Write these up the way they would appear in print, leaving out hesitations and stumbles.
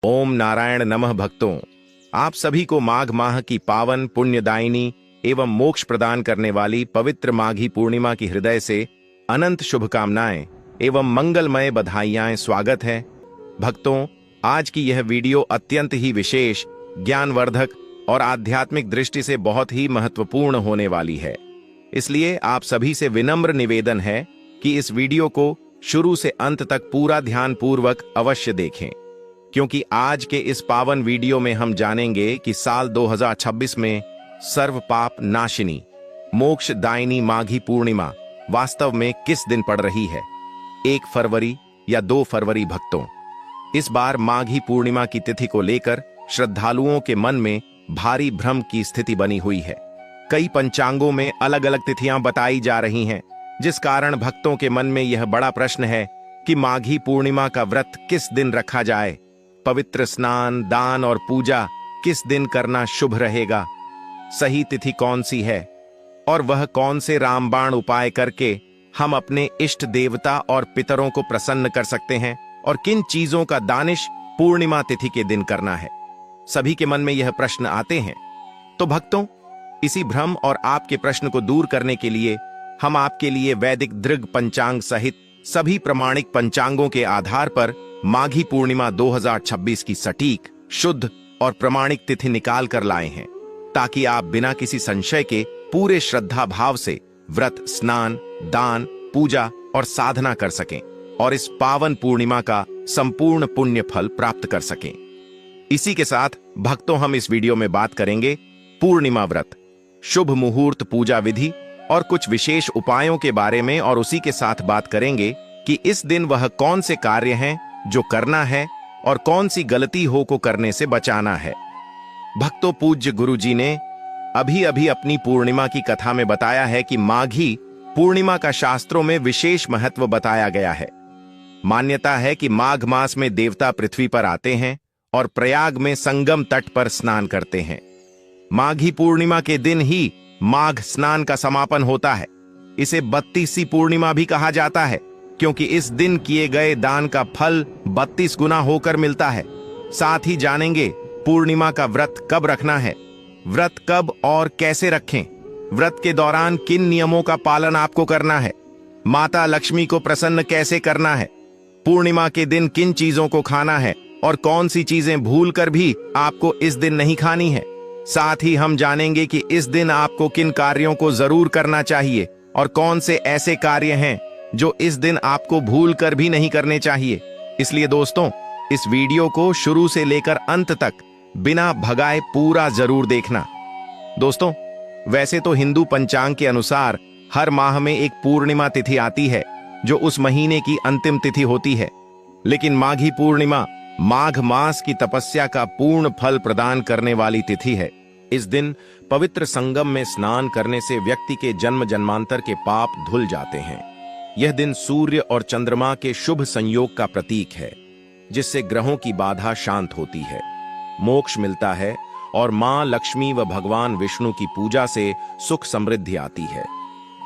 ओम नारायण नमः। भक्तों, आप सभी को माघ माह की पावन पुण्यदायिनी एवं मोक्ष प्रदान करने वाली पवित्र माघी पूर्णिमा की हृदय से अनंत शुभकामनाएं एवं मंगलमय बधाइयां। स्वागत है भक्तों। आज की यह वीडियो अत्यंत ही विशेष, ज्ञानवर्धक और आध्यात्मिक दृष्टि से बहुत ही महत्वपूर्ण होने वाली है। इसलिए आप सभी से विनम्र निवेदन है कि इस वीडियो को शुरू से अंत तक पूरा ध्यानपूर्वक अवश्य देखें, क्योंकि आज के इस पावन वीडियो में हम जानेंगे कि साल 2026 में सर्व पाप नाशिनी मोक्षदायिनी माघी पूर्णिमा वास्तव में किस दिन पड़ रही है, 1 फरवरी या 2 फरवरी। भक्तों, इस बार माघी पूर्णिमा की तिथि को लेकर श्रद्धालुओं के मन में भारी भ्रम की स्थिति बनी हुई है। कई पंचांगों में अलग अलग तिथियां बताई जा रही हैं, जिस कारण भक्तों के मन में यह बड़ा प्रश्न है कि माघी पूर्णिमा का व्रत किस दिन रखा जाए, पवित्र स्नान, दान और पूजा किस दिन करना शुभ रहेगा, सही तिथि कौन सी है और वह कौन से रामबाण उपाय करके हम अपने इष्ट देवता और पितरों को प्रसन्न कर सकते हैं, और किन चीजों का दानिश पूर्णिमा तिथि के दिन करना है। सभी के मन में यह प्रश्न आते हैं। तो भक्तों, इसी भ्रम और आपके प्रश्न को दूर करने के लिए हम आपके लिए वैदिक दृग पंचांग सहित सभी प्रमाणिक पंचांगों के आधार पर माघी पूर्णिमा 2026 की सटीक, शुद्ध और प्रमाणिक तिथि निकाल कर लाए हैं, ताकि आप बिना किसी संशय के पूरे श्रद्धा भाव से व्रत, स्नान, दान, पूजा और साधना कर सकें और इस पावन पूर्णिमा का संपूर्ण पुण्य फल प्राप्त कर सकें। इसी के साथ भक्तों, हम इस वीडियो में बात करेंगे पूर्णिमा व्रत, शुभ मुहूर्त, पूजा विधि और कुछ विशेष उपायों के बारे में, और उसी के साथ बात करेंगे कि इस दिन वह कौन से कार्य हैं जो करना है और कौन सी गलती हो को करने से बचाना है। भक्तों, पूज्य गुरु जी ने अभी अभी अपनी पूर्णिमा की कथा में बताया है कि माघी पूर्णिमा का शास्त्रों में विशेष महत्व बताया गया है। मान्यता है कि माघ मास में देवता पृथ्वी पर आते हैं और प्रयाग में संगम तट पर स्नान करते हैं। माघी पूर्णिमा के दिन ही माघ स्नान का समापन होता है। इसे 32वीं पूर्णिमा भी कहा जाता है, क्योंकि इस दिन किए गए दान का फल 32 गुना होकर मिलता है। साथ ही जानेंगे पूर्णिमा का व्रत कब रखना है, व्रत कब और कैसे रखें, व्रत के दौरान किन नियमों का पालन आपको करना है, माता लक्ष्मी को प्रसन्न कैसे करना है, पूर्णिमा के दिन किन चीजों को खाना है और कौन सी चीजें भूलकर भी आपको इस दिन नहीं खानी है। साथ ही हम जानेंगे कि इस दिन आपको किन कार्यों को जरूर करना चाहिए और कौन से ऐसे कार्य हैं जो इस दिन आपको भूल कर भी नहीं करने चाहिए। इसलिए दोस्तों, इस वीडियो को शुरू से लेकर अंत तक बिना भगाए पूरा जरूर देखना। दोस्तों, वैसे तो हिंदू पंचांग के अनुसार हर माह में एक पूर्णिमा तिथि आती है, जो उस महीने की अंतिम तिथि होती है। लेकिन माघी पूर्णिमा माघ मास की तपस्या का पूर्ण फल प्रदान करने वाली तिथि है। इस दिन पवित्र संगम में स्नान करने से व्यक्ति के जन्म जन्मांतर के पाप धुल जाते हैं। यह दिन सूर्य और चंद्रमा के शुभ संयोग का प्रतीक है, जिससे ग्रहों की बाधा शांत होती है, मोक्ष मिलता है और मां लक्ष्मी व भगवान विष्णु की पूजा से सुख समृद्धि आती है।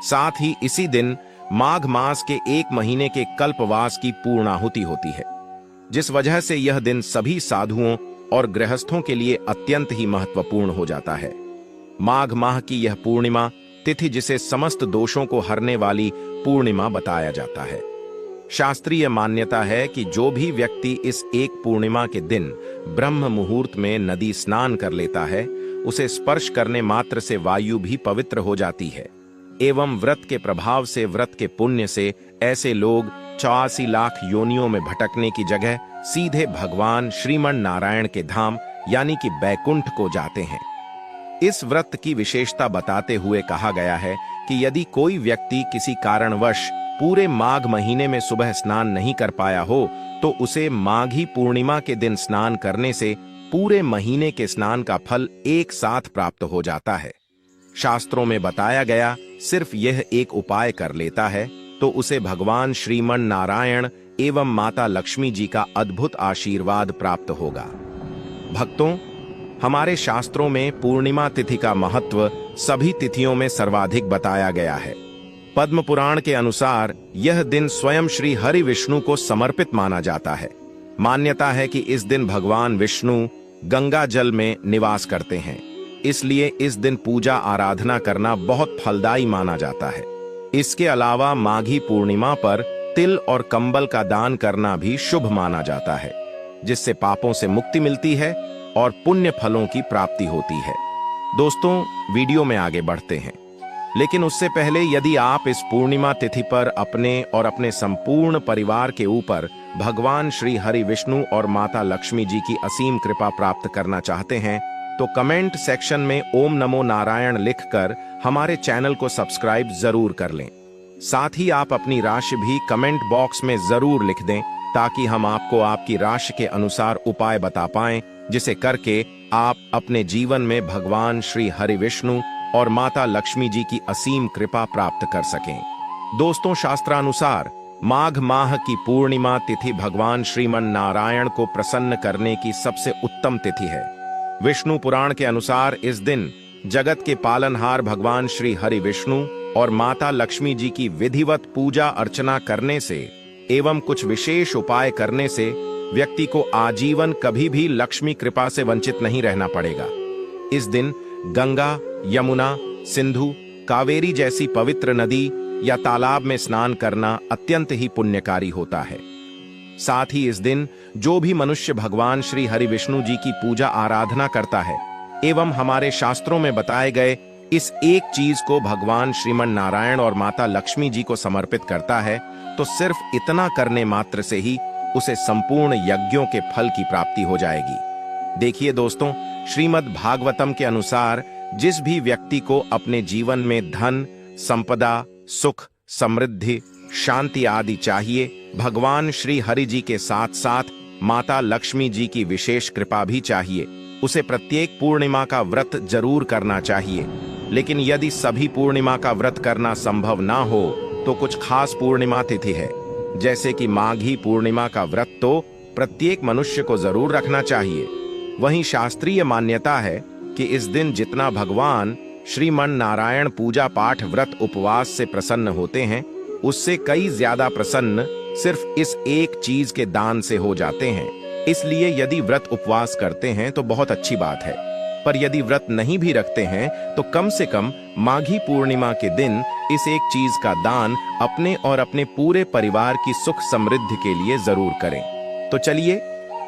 साथ ही इसी दिन माघ मास के 1 महीने के कल्पवास की पूर्णाहुति होती है, जिस वजह से यह दिन सभी साधुओं और गृहस्थों के लिए अत्यंत ही महत्वपूर्ण हो जाता है। माघ माह की यह पूर्णिमा तिथि, जिसे समस्त दोषों को हरने वाली पूर्णिमा बताया जाता है। शास्त्रीय मान्यता है कि जो भी व्यक्ति इस एक पूर्णिमा के दिन ब्रह्म मुहूर्त में नदी स्नान कर लेता है, उसे स्पर्श करने मात्र से वायु भी पवित्र हो जाती है। एवं व्रत के प्रभाव से, व्रत के पुण्य से ऐसे लोग 84 लाख योनियों में भटकने की जगह सीधे भगवान श्रीमन नारायण के धाम यानी कि बैकुंठ को जाते हैं। इस व्रत की विशेषता बताते हुए कहा गया है कि यदि कोई व्यक्ति किसी कारणवश पूरे माघ महीने में सुबह स्नान नहीं कर पाया हो, तो उसे माघी पूर्णिमा के दिन स्नान करने से पूरे महीने के स्नान का फल एक साथ प्राप्त हो जाता है। शास्त्रों में बताया गया सिर्फ यह एक उपाय कर लेता है, तो उसे भगवान श्रीमन नारायण एवं माता लक्ष्मी जी का अद्भुत आशीर्वाद प्राप्त होगा। भक्तों, हमारे शास्त्रों में पूर्णिमा तिथि का महत्व सभी तिथियों में सर्वाधिक बताया गया है। पद्म पुराण के अनुसार यह दिन स्वयं श्री हरि विष्णु को समर्पित माना जाता है। मान्यता है कि इस दिन भगवान विष्णु गंगा जल में निवास करते हैं, इसलिए इस दिन पूजा आराधना करना बहुत फलदायी माना जाता है। इसके अलावा माघी पूर्णिमा पर तिल और कंबल का दान करना भी शुभ माना जाता है, जिससे पापों से मुक्ति मिलती है और पुण्य फलों की प्राप्ति होती है। दोस्तों, वीडियो में आगे बढ़ते हैं, लेकिन उससे पहले यदि आप इस पूर्णिमा तिथि पर अपने और अपने संपूर्ण परिवार के ऊपर भगवान श्री हरि विष्णु और माता लक्ष्मी जी की असीम कृपा प्राप्त करना चाहते हैं तो कमेंट सेक्शन में ओम नमो नारायण लिखकर हमारे चैनल को सब्सक्राइब जरूर कर लें। साथ ही आप अपनी राशि भी कमेंट बॉक्स में जरूर लिख दें, ताकि हम आपको आपकी राशि के अनुसार उपाय बता पाएं, जिसे करके आप अपने जीवन में भगवान श्री हरि विष्णु और माता लक्ष्मी जी की असीम कृपा प्राप्त कर सकें। दोस्तों, शास्त्रानुसार माघ माह की पूर्णिमा तिथि भगवान श्रीमन नारायण को प्रसन्न करने की सबसे उत्तम तिथि है। विष्णु पुराण के अनुसार इस दिन जगत के पालनहार भगवान श्री हरि विष्णु और माता लक्ष्मी जी की विधिवत पूजा अर्चना करने से एवं कुछ विशेष उपाय करने से व्यक्ति को आजीवन कभी भी लक्ष्मी कृपा से वंचित नहीं रहना पड़ेगा। इस दिन गंगा, यमुना, सिंधु, कावेरी जैसी पवित्र नदी या तालाब में स्नान करना अत्यंत ही पुण्यकारी होता है। साथ ही इस दिन जो भी मनुष्य भगवान श्री हरि विष्णु जी की पूजा आराधना करता है एवं हमारे शास्त्रों में बताए गए इस एक चीज को भगवान श्रीमन नारायण और माता लक्ष्मी जी को समर्पित करता है, तो सिर्फ इतना करने मात्र से ही उसे संपूर्ण यज्ञों के फल की प्राप्ति हो जाएगी। देखिए दोस्तों, श्रीमद् भागवतम के अनुसार जिस भी व्यक्ति को अपने जीवन में धन, संपदा, सुख, समृद्धि, शांति आदि चाहिए, भगवान श्री हरि जी के साथ साथ माता लक्ष्मी जी की विशेष कृपा भी चाहिए, उसे प्रत्येक पूर्णिमा का व्रत जरूर करना चाहिए। लेकिन यदि सभी पूर्णिमा का व्रत करना संभव ना हो तो कुछ खास पूर्णिमा तिथि है, जैसे कि माघी पूर्णिमा का व्रत तो प्रत्येक मनुष्य को जरूर रखना चाहिए। वहीं शास्त्रीय मान्यता है कि इस दिन जितना भगवान श्रीमन नारायण पूजा पाठ व्रत उपवास से प्रसन्न होते हैं, उससे कई ज्यादा प्रसन्न सिर्फ इस एक चीज के दान से हो जाते हैं। इसलिए यदि व्रत उपवास करते हैं तो बहुत अच्छी बात है, पर यदि व्रत नहीं भी रखते हैं तो कम से कम माघी पूर्णिमा के दिन इस एक चीज का दान अपने और अपने पूरे परिवार की सुख समृद्धि के लिए जरूर करें। तो चलिए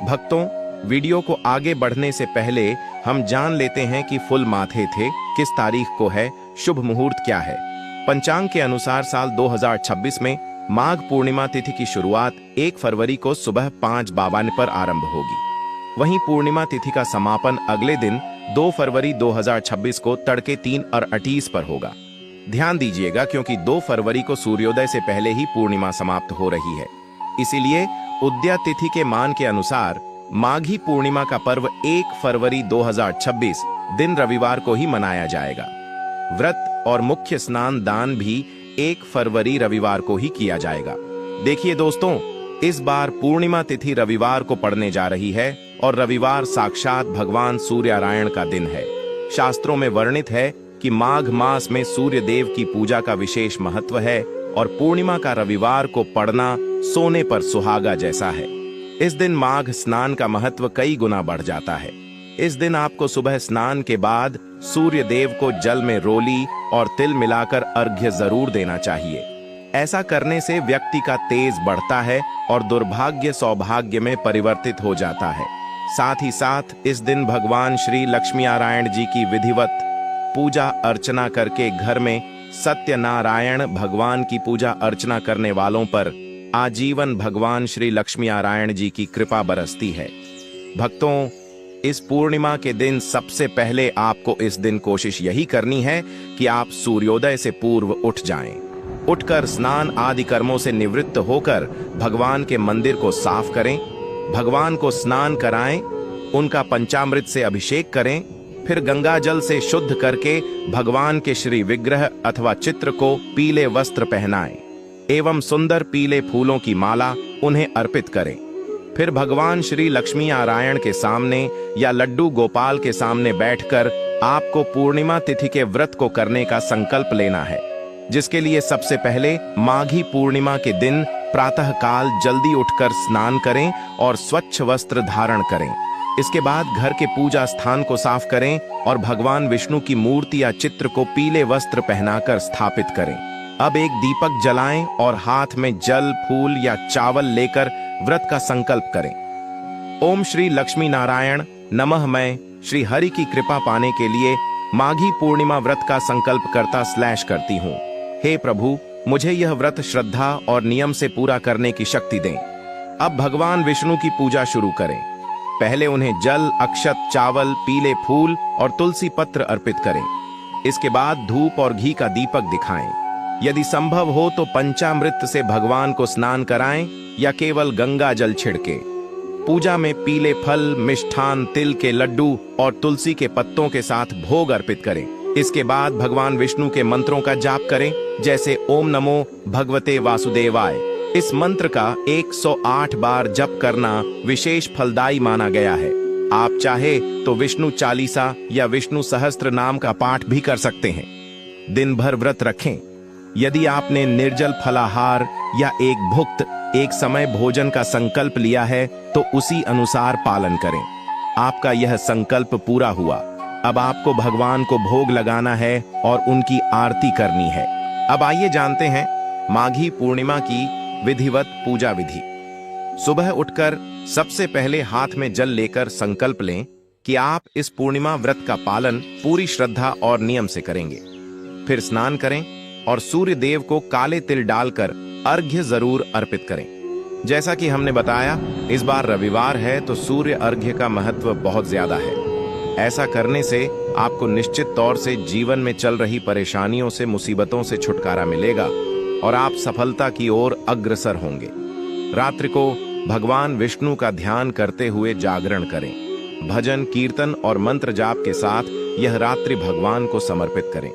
भक्तों, वीडियो को आगे बढ़ने से पहले हम जान लेते हैं कि फुल माथे थे किस तारीख को है, शुभ मुहूर्त क्या है। पंचांग के अनुसार साल 2026 में माघ पूर्णिमा तिथि की शुरुआत 1 फरवरी को सुबह 5:52 पर आरंभ होगी। वहीं पूर्णिमा तिथि का समापन अगले दिन 2 फरवरी 2026 को तड़के 3:38 पर होगा। ध्यान दीजिएगा, क्योंकि 2 फरवरी को सूर्योदय से पहले ही पूर्णिमा समाप्त हो रही है, इसीलिए उदया तिथि के मान के अनुसार माघी पूर्णिमा का पर्व 1 फरवरी 2026 दिन रविवार को ही मनाया जाएगा। व्रत और मुख्य स्नान दान भी 1 फरवरी रविवार को ही किया जाएगा। देखिए दोस्तों, इस बार पूर्णिमा तिथि रविवार को पड़ने जा रही है और रविवार साक्षात भगवान सूर्यनारायण का दिन है। शास्त्रों में वर्णित है कि माघ मास में सूर्य देव की पूजा का विशेष महत्व है और पूर्णिमा का रविवार को पड़ना सोने पर सुहागा जैसा है। इस दिन माघ स्नान का महत्व कई गुना बढ़ जाता है। इस दिन आपको सुबह स्नान के बाद सूर्य देव को जल में रोली और तिल मिलाकर अर्घ्य जरूर देना चाहिए। ऐसा करने से व्यक्ति का तेज बढ़ता है और दुर्भाग्य सौभाग्य में परिवर्तित हो जाता है। साथ ही साथ इस दिन भगवान श्री लक्ष्मी नारायण जी की विधिवत पूजा अर्चना करके घर में सत्यनारायण भगवान की पूजा अर्चना करने वालों पर आजीवन भगवान श्री लक्ष्मी नारायण जी की कृपा बरसती है। भक्तों, इस पूर्णिमा के दिन सबसे पहले आपको इस दिन कोशिश यही करनी है कि आप सूर्योदय से पूर्व उठ जाएं। उठकर स्नान आदि कर्मों से निवृत्त होकर भगवान के मंदिर को साफ करें, भगवान को स्नान कराएं, उनका पंचामृत से अभिषेक करें, फिर गंगा जल से शुद्ध करके भगवान के श्री विग्रह अथवा चित्र को पीले वस्त्र पहनाएं एवं सुंदर पीले फूलों की माला उन्हें अर्पित करें। फिर भगवान श्री लक्ष्मी नारायण के सामने या लड्डू गोपाल के सामने बैठकर आपको पूर्णिमा तिथि के व्रत को करने का संकल्प लेना है, जिसके लिए सबसे पहले माघी पूर्णिमा के दिन प्रातः काल जल्दी उठकर स्नान करें और स्वच्छ वस्त्र धारण करें। इसके बाद घर के पूजा स्थान को साफ करें और भगवान विष्णु की मूर्ति या चित्र को पीले वस्त्र पहनाकर स्थापित करें। अब एक दीपक जलाएं और हाथ में जल, फूल या चावल लेकर व्रत का संकल्प करें। ओम श्री लक्ष्मी नारायण नमः। मैं श्री हरि की कृपा पाने के लिए माघी पूर्णिमा व्रत का संकल्प करती हूँ। हे प्रभु, मुझे यह व्रत श्रद्धा और नियम से पूरा करने की शक्ति दें। अब भगवान विष्णु की पूजा शुरू करें। पहले उन्हें जल, अक्षत, चावल, पीले फूल और तुलसी पत्र अर्पित करें। इसके बाद धूप और घी का दीपक दिखाएं। यदि संभव हो तो पंचामृत से भगवान को स्नान कराएं या केवल गंगा जल छिड़के। पूजा में पीले फल, मिष्ठान, तिल के लड्डू और तुलसी के पत्तों के साथ भोग अर्पित करें। इसके बाद भगवान विष्णु के मंत्रों का जाप करें, जैसे ओम नमो भगवते वासुदेवाय। इस मंत्र का 108 बार जप करना विशेष फलदायी माना गया है। आप चाहे तो विष्णु चालीसा या विष्णु सहस्त्र नाम का पाठ भी कर सकते हैं। दिन भर व्रत रखें। यदि आपने निर्जल फलाहार या एक भुक्त एक समय भोजन का संकल्प लिया है तो उसी अनुसार पालन करें। आपका यह संकल्प पूरा हुआ। अब आपको भगवान को भोग लगाना है और उनकी आरती करनी है। अब आइए जानते हैं माघी पूर्णिमा की विधिवत पूजा विधि। सुबह उठकर सबसे पहले हाथ में जल लेकर संकल्प लें कि आप इस पूर्णिमा व्रत का पालन पूरी श्रद्धा और नियम से करेंगे। फिर स्नान करें और सूर्य देव को काले तिल डालकर अर्घ्य जरूर अर्पित करें। जैसा कि हमने बताया, इस बार रविवार है तो सूर्य अर्घ्य का महत्व बहुत ज्यादा है। ऐसा करने से आपको निश्चित तौर से जीवन में चल रही परेशानियों से, मुसीबतों से छुटकारा मिलेगा और आप सफलता की ओर अग्रसर होंगे। रात्रि को भगवान विष्णु का ध्यान करते हुए जागरण करें। भजन, कीर्तन और मंत्र जाप के साथ यह रात्रि भगवान को समर्पित करें।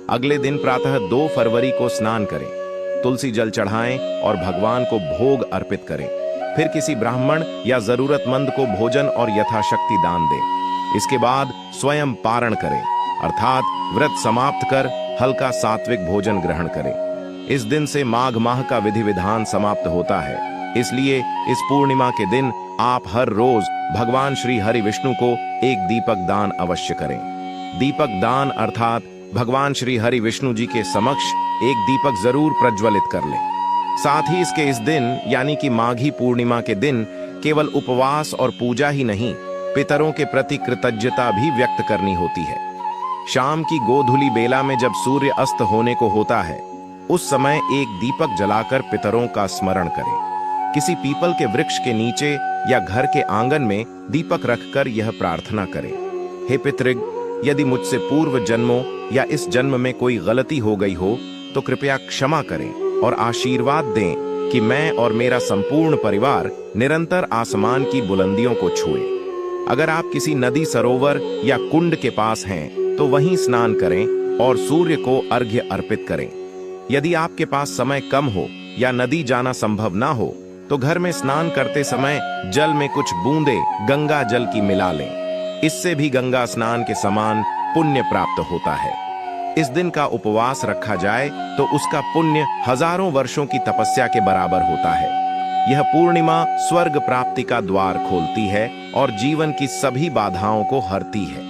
अगले दिन प्रातः 2 फरवरी को स्नान करें, तुलसी जल चढ़ाएं और भगवान को भोग अर्पित करें। फिर किसी ब्राह्मण या जरूरतमंद को भोजन और यथाशक्ति दान दें। इसके बाद स्वयं पारण करें, अर्थात व्रत समाप्त कर हल्का सात्विक भोजन ग्रहण करें। इस दिन से माघ माह का विधि विधान समाप्त होता है। इसलिए इस पूर्णिमा के दिन आप हर रोज भगवान श्री हरि विष्णु को एक दीपक दान अवश्य करें। दीपक दान अर्थात भगवान श्री हरि विष्णु जी के समक्ष एक दीपक जरूर प्रज्वलित कर लें। साथ ही इसके इस दिन यानी कि माघी पूर्णिमा के दिन केवल उपवास और पूजा ही नहीं, पितरों के प्रति कृतज्ञता भी व्यक्त करनी होती है। शाम की गोधूली बेला में जब सूर्य अस्त होने को होता है, उस समय एक दीपक जलाकर पितरों का स्मरण करें। किसी पीपल के वृक्ष के नीचे या घर के आंगन में दीपक रखकर यह प्रार्थना करें, हे पितृग, यदि मुझसे पूर्व जन्मों या इस जन्म में कोई गलती हो गई हो तो कृपया क्षमा करें और आशीर्वाद दें कि मैं और मेरा संपूर्ण परिवार निरंतर आसमान की बुलंदियों को छुए। अगर आप किसी नदी, सरोवर या कुंड के पास हैं तो वहीं स्नान करें और सूर्य को अर्घ्य अर्पित करें। यदि आपके पास समय कम हो या नदी जाना संभव ना हो तो घर में स्नान करते समय जल में कुछ बूंदे गंगा जल की मिला लें। इससे भी गंगा स्नान के समान पुण्य प्राप्त होता है। इस दिन का उपवास रखा जाए तो उसका पुण्य हजारों वर्षों की तपस्या के बराबर होता है। यह पूर्णिमा स्वर्ग प्राप्ति का द्वार खोलती है और जीवन की सभी बाधाओं को हरती है।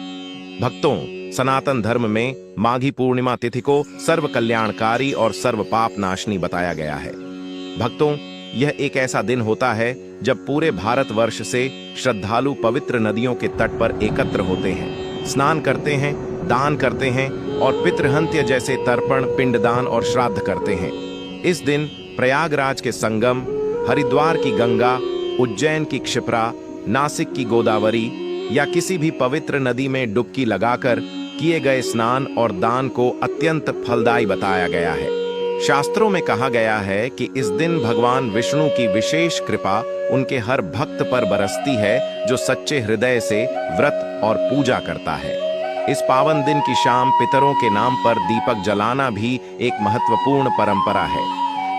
भक्तों, सनातन धर्म में माघी पूर्णिमा तिथि को सर्व कल्याणकारी और सर्व पाप नाशनी बताया गया है। भक्तों, यह एक ऐसा दिन होता है जब पूरे भारतवर्ष से श्रद्धालु पवित्र नदियों के तट पर एकत्र होते हैं, स्नान करते हैं, दान करते हैं और पितृहंत्य जैसे तर्पण, पिंडदान और श्राद्ध करते हैं। इस दिन प्रयागराज के संगम, हरिद्वार की गंगा, उज्जैन की क्षिप्रा, नासिक की गोदावरी या किसी भी पवित्र नदी में डुबकी लगाकर किए गए स्नान और दान को अत्यंत फलदायी बताया गया है। शास्त्रों में कहा गया है कि इस दिन भगवान विष्णु की विशेष कृपा उनके हर भक्त पर बरसती है जो सच्चे हृदय से व्रत और पूजा करता है। इस पावन दिन की शाम पितरों के नाम पर दीपक जलाना भी एक महत्वपूर्ण परंपरा है।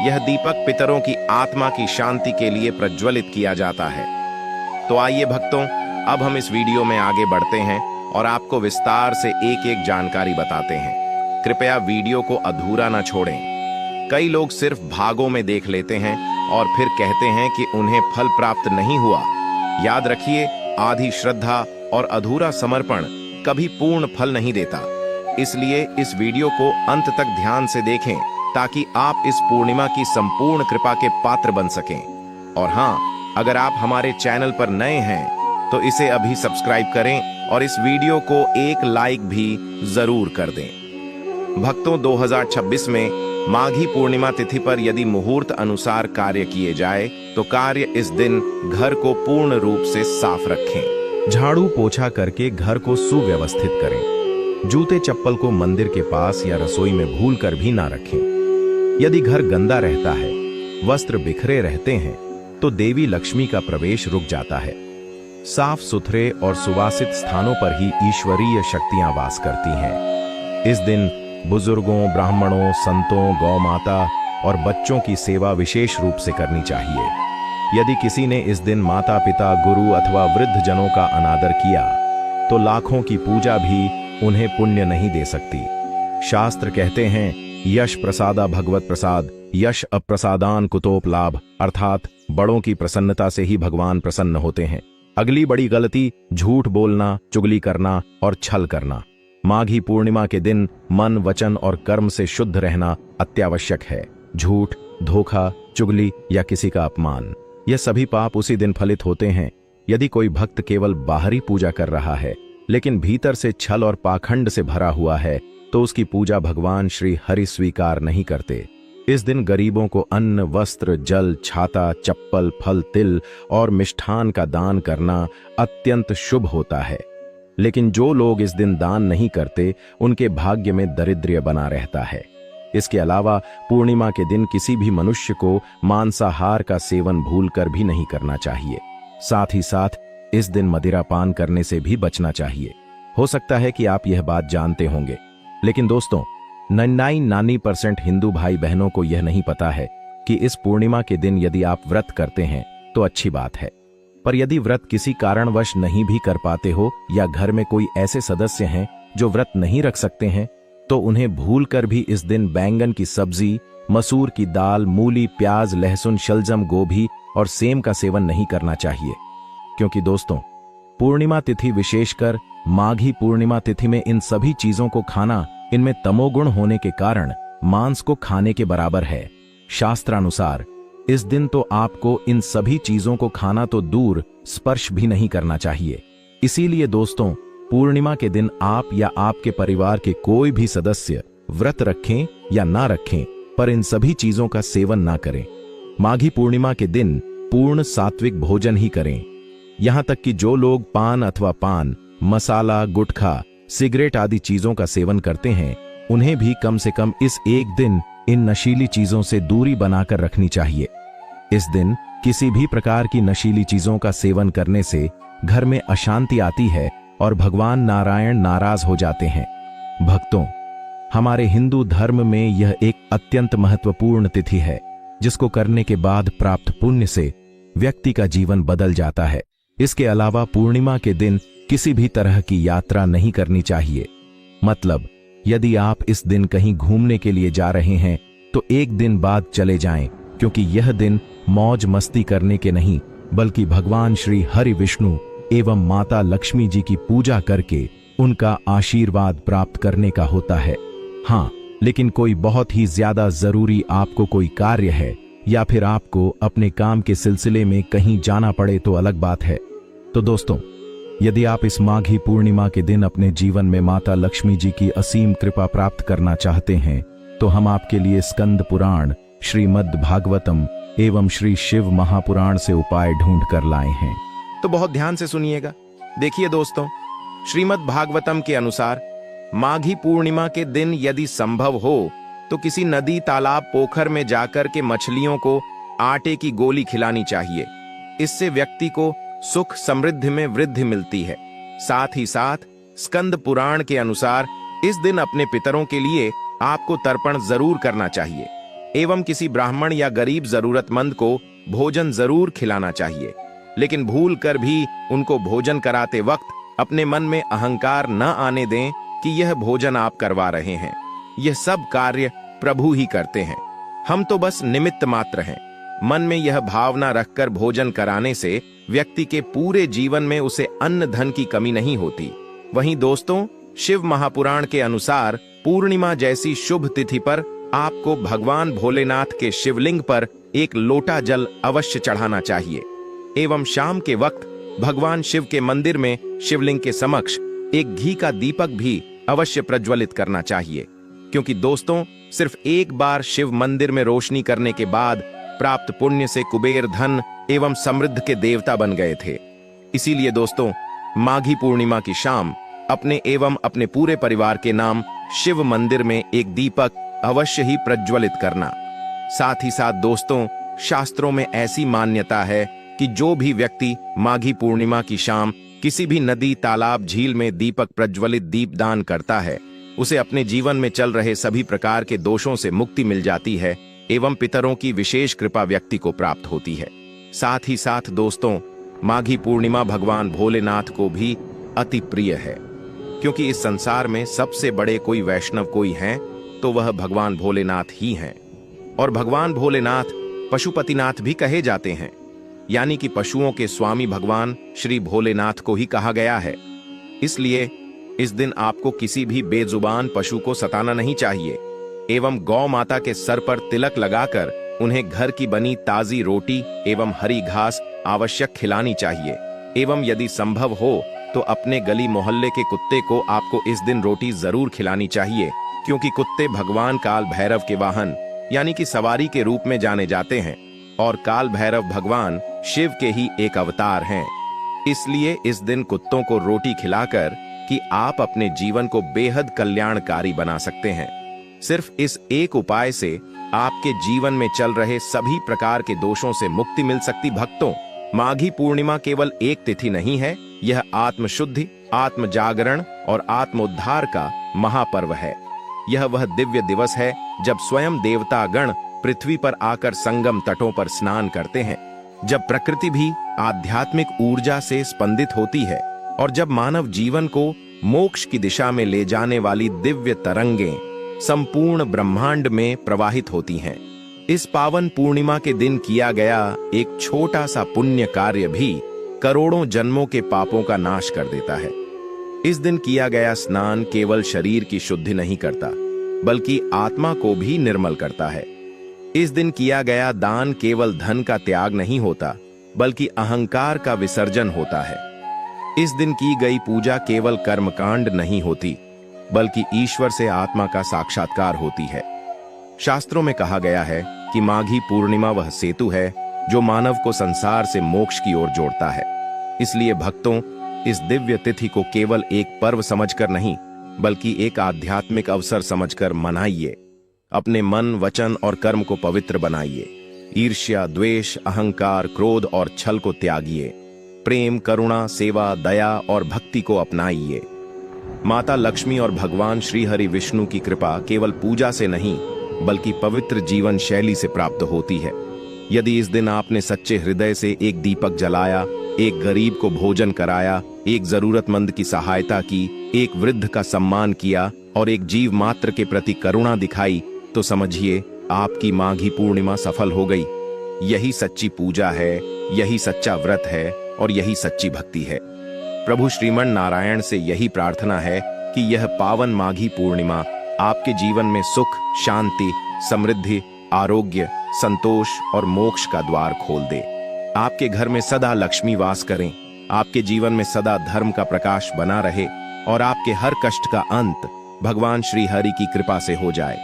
यह दीपक पितरों की आत्मा की शांति के लिए प्रज्वलित किया जाता है। तो आइए भक्तों, अब हम इस वीडियो में आगे बढ़ते हैं और आपको विस्तार से एक एक जानकारी बताते हैं। कृपया वीडियो को अधूरा न छोड़ें। कई लोग सिर्फ भागों में देख लेते हैं और फिर कहते हैं कि उन्हें फल प्राप्त नहीं हुआ। याद रखिए, आधी श्रद्धा और अधूरा समर्पण कभी पूर्ण फल नहीं देता। इसलिए इस वीडियो को अंत तक ध्यान से देखें ताकि आप इस पूर्णिमा की संपूर्ण कृपा के पात्र बन सकें। और हाँ, अगर आप हमारे चैनल पर नए हैं तो इसे अभी सब्सक्राइब करें और इस वीडियो को एक लाइक भी जरूर कर दें। भक्तों, 2026 में माघी पूर्णिमा तिथि पर यदि मुहूर्त अनुसार कार्य किए जाए तो कार्य इस दिन घर को पूर्ण रूप से साफ रखें। झाड़ू पोछा करके घर को सुव्यवस्थित करें। जूते चप्पल को मंदिर के पास या रसोई में भूल कर भी ना रखें। यदि घर गंदा रहता है, वस्त्र बिखरे रहते हैं, तो देवी लक्ष्मी का प्रवेश रुक जाता है। साफ सुथरे और सुवासित स्थानों पर ही ईश्वरीय शक्तियां वास करती हैं। इस दिन बुजुर्गों, ब्राह्मणों, संतों, गौ माता और बच्चों की सेवा विशेष रूप से करनी चाहिए। यदि किसी ने इस दिन माता पिता, गुरु अथवा वृद्ध जनों का अनादर किया तो लाखों की पूजा भी उन्हें पुण्य नहीं दे सकती। शास्त्र कहते हैं, यश प्रसादा भगवत प्रसाद, यश अप्रसादान कुतोप लाभ, अर्थात बड़ों की प्रसन्नता से ही भगवान प्रसन्न होते हैं। अगली बड़ी गलती झूठ बोलना, चुगली करना और छल करना। माघी पूर्णिमा के दिन मन, वचन और कर्म से शुद्ध रहना अत्यावश्यक है। झूठ, धोखा, चुगली या किसी का अपमान, यह सभी पाप उसी दिन फलित होते हैं। यदि कोई भक्त केवल बाहरी पूजा कर रहा है लेकिन भीतर से छल और पाखंड से भरा हुआ है तो उसकी पूजा भगवान श्री हरि स्वीकार नहीं करते। इस दिन गरीबों को अन्न, वस्त्र, जल, छाता, चप्पल, फल, तिल और मिष्ठान का दान करना अत्यंत शुभ होता है। लेकिन जो लोग इस दिन दान नहीं करते उनके भाग्य में दारिद्र्य बना रहता है। इसके अलावा पूर्णिमा के दिन किसी भी मनुष्य को मांसाहार का सेवन भूलकर भी नहीं करना चाहिए। साथ ही साथ इस दिन मदिरा पान करने से भी बचना चाहिए। हो सकता है कि आप यह बात जानते होंगे, लेकिन दोस्तों 99% हिंदू भाई बहनों को यह नहीं पता है कि इस पूर्णिमा के दिन यदि आप व्रत करते हैं तो अच्छी बात है, पर यदि व्रत किसी कारणवश नहीं भी कर पाते हो या घर में कोई ऐसे सदस्य हैं जो व्रत नहीं रख सकते हैं तो उन्हें भूलकर भी इस दिन बैंगन की सब्जी, मसूर की दाल, मूली, प्याज, लहसुन, शलजम, गोभी और सेम का सेवन नहीं करना चाहिए। क्योंकि दोस्तों, पूर्णिमा तिथि, विशेषकर माघी पूर्णिमा तिथि में इन सभी चीजों को खाना इनमें तमोगुण होने के कारण मांस को खाने के बराबर है। शास्त्रानुसार इस दिन तो आपको इन सभी चीजों को खाना तो दूर, स्पर्श भी नहीं करना चाहिए। इसीलिए दोस्तों, पूर्णिमा के दिन आप या आपके परिवार के कोई भी सदस्य व्रत रखें या ना रखें, पर इन सभी चीजों का सेवन ना करें। माघी पूर्णिमा के दिन पूर्ण सात्विक भोजन ही करें। यहां तक कि जो लोग पान अथवा पान, मसाला, गुटखा, सिगरेट आदि चीजों का सेवन करते हैं उन्हें भी कम से कम इस एक दिन इन नशीली चीजों से दूरी बनाकर रखनी चाहिए। इस दिन किसी भी प्रकार की नशीली चीजों का सेवन करने से घर में अशांति आती है और भगवान नारायण नाराज हो जाते हैं। भक्तों, हमारे हिंदू धर्म में यह एक अत्यंत महत्वपूर्ण तिथि है जिसको करने के बाद प्राप्त पुण्य से व्यक्ति का जीवन बदल जाता है। इसके अलावा पूर्णिमा के दिन किसी भी तरह की यात्रा नहीं करनी चाहिए। मतलब, यदि आप इस दिन कहीं घूमने के लिए जा रहे हैं तो एक दिन बाद चले जाएं, क्योंकि यह दिन मौज मस्ती करने के नहीं बल्कि भगवान श्री हरि विष्णु एवं माता लक्ष्मी जी की पूजा करके उनका आशीर्वाद प्राप्त करने का होता है। हाँ, लेकिन कोई बहुत ही ज्यादा जरूरी आपको कोई कार्य है या फिर आपको अपने काम के सिलसिले में कहीं जाना पड़े तो अलग बात है। तो दोस्तों, यदि आप इस माघी पूर्णिमा के दिन अपने जीवन में माता लक्ष्मी जी की असीम कृपा प्राप्त करना चाहते हैं तो हम आपके लिए स्कंद पुराण, श्रीमद् भागवतम एवं श्री शिव महापुराण से उपाय ढूंढ कर लाए हैं। तो बहुत ध्यान से सुनिएगा। देखिए दोस्तों, श्रीमद् भागवतम के अनुसार माघी पूर्णिमा के दिन यदि संभव हो तो किसी नदी, तालाब, पोखर में जाकर के मछलियों को आटे की गोली खिलानी चाहिए। इससे व्यक्ति को सुख समृद्धि में वृद्धि मिलती है। साथ ही साथ स्कंद पुराण के अनुसार इस दिन अपने पितरों के लिए आपको तर्पण जरूर करना चाहिए एवं किसी ब्राह्मण या गरीब जरूरतमंद को भोजन जरूर खिलाना चाहिए। लेकिन भूल कर भी उनको भोजन कराते वक्त अपने मन में अहंकार न आने दें कि यह भोजन आप करवा रहे हैं। यह सब कार्य प्रभु ही करते हैं। हम तो बस निमित्त मात्र हैं। मन में यह भावना रखकर भोजन कराने से व्यक्ति के पूरे जीवन में उसे अन्न धन की कमी नहीं होती। वहीं दोस्तों, शिव महापुराण के अनुसार पूर्णिमा जैसी शुभ तिथि पर आपको भगवान भोलेनाथ के शिवलिंग पर एक लोटा जल अवश्य चढ़ाना चाहिए एवं शाम के वक्त भगवान शिव के मंदिर में शिवलिंग के समक्ष एक घी का दीपक भी अवश्य प्रज्वलित करना चाहिए, क्योंकि दोस्तों, सिर्फ एक बार शिव मंदिर में रोशनी करने के बाद प्राप्त पुण्य से कुबेर धन एवं समृद्धि के देवता बन गए थे। इसीलिए दोस्तों, माघी पूर्णिमा की शाम अपने एवं अपने पूरे परिवार के नाम शिव मंदिर में एक दीपक अवश्य ही प्रज्वलित करना। साथ ही साथ दोस्तों, शास्त्रों में ऐसी मान्यता है कि जो भी व्यक्ति माघी पूर्णिमा की शाम किसी भी नदी, तालाब, झील में दीपक प्रज्वलित दीपदान करता है, उसे अपने जीवन में चल रहे सभी प्रकार के दोषों से मुक्ति मिल जाती है एवं पितरों की विशेष कृपा व्यक्ति को प्राप्त होती है। साथ ही साथ दोस्तों, माघी पूर्णिमा भगवान भोलेनाथ को भी अति प्रिय है, क्योंकि इस संसार में सबसे बड़े कोई वैष्णव कोई हैं तो वह भगवान भोलेनाथ ही हैं। और भगवान भोलेनाथ पशुपतिनाथ भी कहे जाते हैं, यानी कि पशुओं के स्वामी भगवान श्री भोलेनाथ को ही कहा गया है। इसलिए इस दिन आपको किसी भी बेजुबान पशु को सताना नहीं चाहिए एवं गौ माता के सर पर तिलक लगाकर उन्हें घर की बनी ताजी रोटी एवं हरी घास आवश्यक खिलानी चाहिए एवं यदि संभव हो तो अपने गली मोहल्ले के कुत्ते को आपको इस दिन रोटी जरूर खिलानी चाहिए, क्योंकि कुत्ते भगवान काल भैरव के वाहन यानी कि सवारी के रूप में जाने जाते हैं और काल भैरव भगवान शिव के ही एक अवतार हैं। इसलिए इस दिन कुत्तों को रोटी खिलाकर कि आप अपने जीवन को बेहद कल्याणकारी बना सकते हैं। सिर्फ इस एक उपाय से आपके जीवन में चल रहे सभी प्रकार के दोषों से मुक्ति मिल सकती। भक्तों, माघी पूर्णिमा केवल एक तिथि नहीं है, यह आत्मशुद्धि, आत्म जागरण और आत्मोद्धार का महापर्व है। यह वह दिव्य दिवस है जब स्वयं देवतागण पृथ्वी पर आकर संगम तटों पर स्नान करते हैं, जब प्रकृति भी आध्यात्मिक ऊर्जा से स्पंदित होती है और जब मानव जीवन को मोक्ष की दिशा में ले जाने वाली दिव्य तरंगें संपूर्ण ब्रह्मांड में प्रवाहित होती हैं। इस पावन पूर्णिमा के दिन किया गया एक छोटा सा पुण्य कार्य भी करोड़ों जन्मों के पापों का नाश कर देता है। इस दिन किया गया स्नान केवल शरीर की शुद्धि नहीं करता, बल्कि आत्मा को भी निर्मल करता है। इस दिन किया गया दान केवल धन का त्याग नहीं होता, बल्कि अहंकार का विसर्जन होता है। इस दिन की गई पूजा केवल कर्मकांड नहीं होती, बल्कि ईश्वर से आत्मा का साक्षात्कार होती है। शास्त्रों में कहा गया है कि माघी पूर्णिमा वह सेतु है जो मानव को संसार से मोक्ष की ओर जोड़ता है। इसलिए भक्तों, इस दिव्य तिथि को केवल एक पर्व समझकर नहीं, बल्कि एक आध्यात्मिक अवसर समझकर मनाइए। अपने मन, वचन और कर्म को पवित्र बनाइए। ईर्ष्या, द्वेष, अहंकार, क्रोध और छल को त्यागिए। प्रेम, करुणा, सेवा, दया और भक्ति को अपनाइए। माता लक्ष्मी और भगवान श्री हरि विष्णु की कृपा केवल पूजा से नहीं, बल्कि पवित्र जीवन शैली से प्राप्त होती है। यदि इस दिन आपने सच्चे हृदय से एक दीपक जलाया, एक गरीब को भोजन कराया, एक जरूरतमंद की सहायता की, एक वृद्ध का सम्मान किया और एक जीव मात्र के प्रति करुणा दिखाई, तो समझिए आपकी माघी पूर्णिमा सफल हो गई। यही सच्ची पूजा है, यही सच्चा व्रत है और यही सच्ची भक्ति है। प्रभु श्रीमन नारायण से यही प्रार्थना है कि यह पावन माघी पूर्णिमा आपके जीवन में सुख, शांति, समृद्धि, आरोग्य, संतोष और मोक्ष का द्वार खोल दे। आपके घर में सदा लक्ष्मी वास करें, आपके जीवन में सदा धर्म का प्रकाश बना रहे और आपके हर कष्ट का अंत भगवान श्री हरि की कृपा से हो जाए।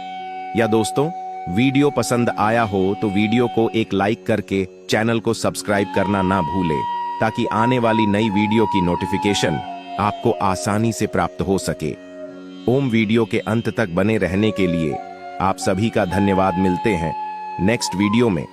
या दोस्तों, वीडियो पसंद आया हो तो वीडियो को एक लाइक करके चैनल को सब्सक्राइब करना ना भूले, ताकि आने वाली नई वीडियो की नोटिफिकेशन आपको आसानी से प्राप्त हो सके। ओम वीडियो के अंत तक बने रहने के लिए आप सभी का धन्यवाद। मिलते हैं नेक्स्ट वीडियो में।